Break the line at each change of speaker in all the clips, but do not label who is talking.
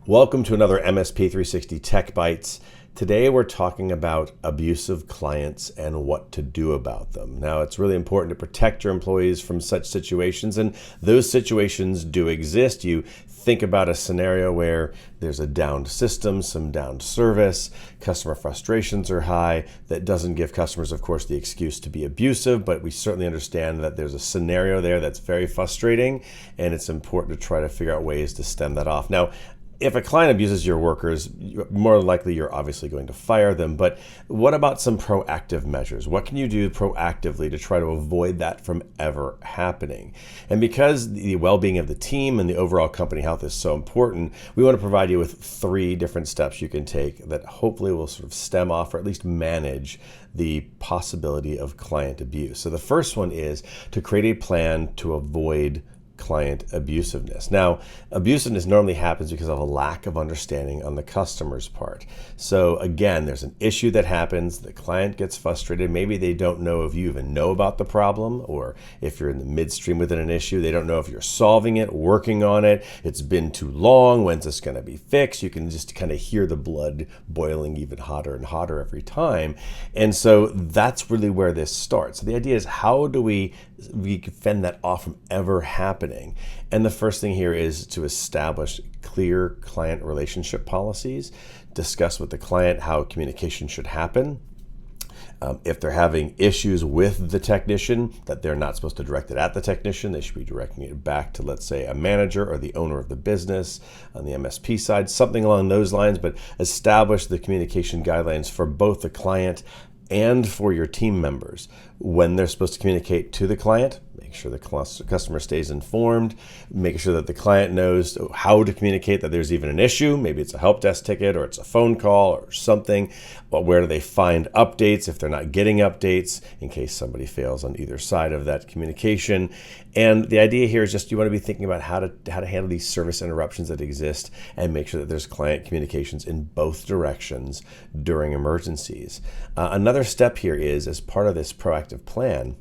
Welcome to another MSP 360 Tech Bites. Today we're talking about abusive clients and what to do about them. Now, it's really important to protect your employees from such situations, and those situations do exist. You think about a scenario where there's a downed system, some downed service, customer frustrations are high. That doesn't give customers, of course, the excuse to be abusive, but we certainly understand that there's a scenario there that's very frustrating, and it's important to try to figure out ways to stem that off. Now, if a client abuses your workers, more likely you're obviously going to fire them. But what about some proactive measures? What can you do proactively to try to avoid that from ever happening? And because the well-being of the team and the overall company health is so important, we want to provide you with 3 different steps you can take that hopefully will sort of stem off or at least manage the possibility of client abuse. So the first one is to create a plan to avoid client abusiveness. Now, abusiveness normally happens because of a lack of understanding on the customer's part. So again, there's an issue that happens, the client gets frustrated, maybe they don't know if you even know about the problem, or if you're in the midstream within an issue, they don't know if you're solving it, working on it, it's been too long, when's this going to be fixed? You can just kind of hear the blood boiling even hotter and hotter every time. And so that's really where this starts. So the idea is, how do we fend that off from ever happening? And the first thing here is to establish clear client relationship policies, discuss with the client how communication should happen. If they're having issues with the technician, that they're not supposed to direct it at the technician, they should be directing it back to, let's say, a manager or the owner of the business on the MSP side, something along those lines, but establish the communication guidelines for both the client and for your team members. When they're supposed to communicate to the client, make sure the customer stays informed, make sure that the client knows how to communicate that there's even an issue. Maybe it's a help desk ticket or it's a phone call or something. But where do they find updates if they're not getting updates, in case somebody fails on either side of that communication? And the idea here is just you want to be thinking about how to handle these service interruptions that exist and make sure that there's client communications in both directions during emergencies. Another step here is, as part of this proactive plan,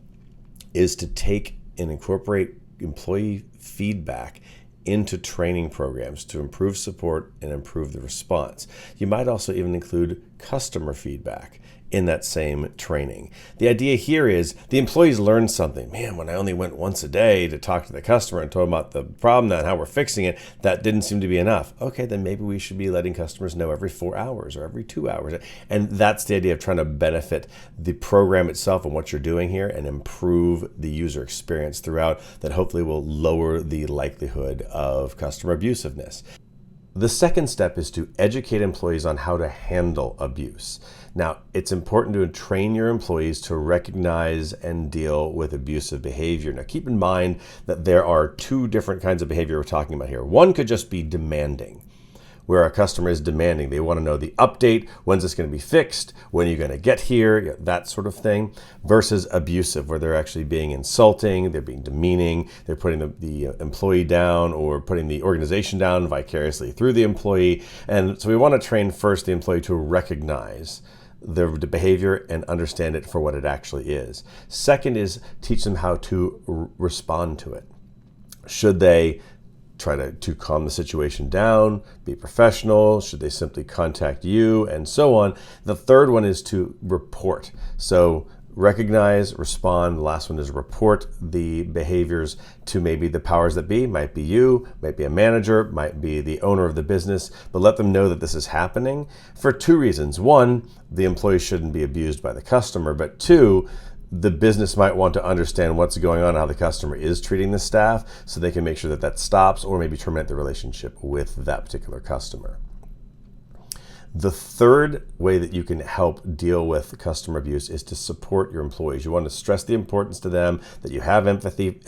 is to take and incorporate employee feedback into training programs to improve support and improve the response. You might also even include customer feedback in that same training. The idea here is the employees learn something. Man, when I only went once a day to talk to the customer and told them about the problem and how we're fixing it, that didn't seem to be enough. Okay, then maybe we should be letting customers know every 4 hours or every 2 hours. And that's the idea of trying to benefit the program itself and what you're doing here and improve the user experience throughout, that hopefully will lower the likelihood of customer abusiveness. The second step is to educate employees on how to handle abuse. Now, it's important to train your employees to recognize and deal with abusive behavior. Now, keep in mind that there are 2 different kinds of behavior we're talking about here. One could just be demanding, where a customer is demanding. They want to know the update, when's this going to be fixed, when are you going to get here, that sort of thing, versus abusive, where they're actually being insulting, they're being demeaning, they're putting the employee down or putting the organization down vicariously through the employee. And so we want to train first the employee to recognize the behavior and understand it for what it actually is. Second is teach them how to respond to it. Should they try to calm the situation down, be professional? Should they simply contact you, and so on? The third one is to report. So recognize, respond. The last one is report the behaviors to maybe the powers that be. Might be you, might be a manager, might be the owner of the business, but let them know that this is happening for 2 reasons. 1, the employee shouldn't be abused by the customer, but 2, the business might want to understand what's going on, how the customer is treating the staff, so they can make sure that that stops or maybe terminate the relationship with that particular customer. The third way that you can help deal with customer abuse is to support your employees. You want to stress the importance to them, that you have empathy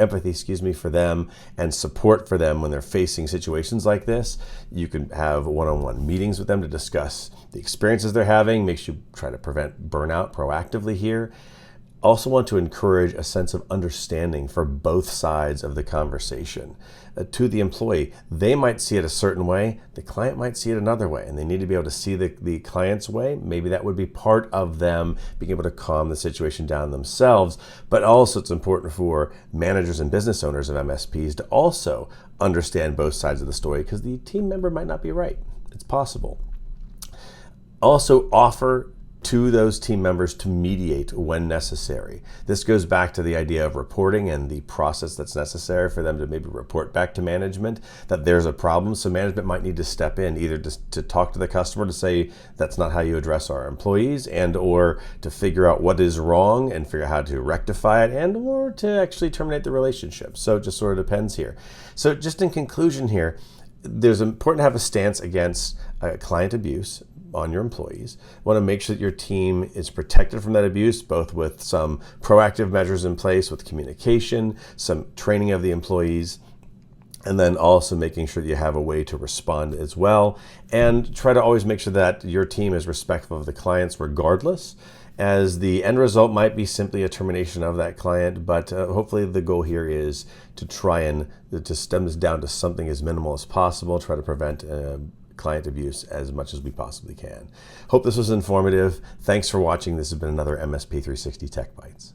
for them, and support for them when they're facing situations like this. You can have one-on-one meetings with them to discuss the experiences they're having, makes you try to prevent burnout proactively here. Also want to encourage a sense of understanding for both sides of the conversation. To the employee, they might see it a certain way, the client might see it another way, and they need to be able to see the client's way. Maybe that would be part of them being able to calm the situation down themselves, but also it's important for managers and business owners of MSPs to also understand both sides of the story, because the team member might not be right. It's possible. Also offer to those team members to mediate when necessary. This goes back to the idea of reporting and the process that's necessary for them to maybe report back to management that there's a problem. So management might need to step in either to talk to the customer to say that's not how you address our employees, and or to figure out what is wrong and figure out how to rectify it, and or to actually terminate the relationship. So it just sort of depends here. So just in conclusion here, there's important to have a stance against client abuse on your employees. You want to make sure that your team is protected from that abuse, both with some proactive measures in place with communication, some training of the employees, and then also making sure that you have a way to respond as well. And try to always make sure that your team is respectful of the clients regardless, as the end result might be simply a termination of that client, but hopefully the goal here is to try and to stem this down to something as minimal as possible, try to prevent client abuse as much as we possibly can. Hope this was informative. Thanks for watching. This has been another MSP 360 Tech Bites.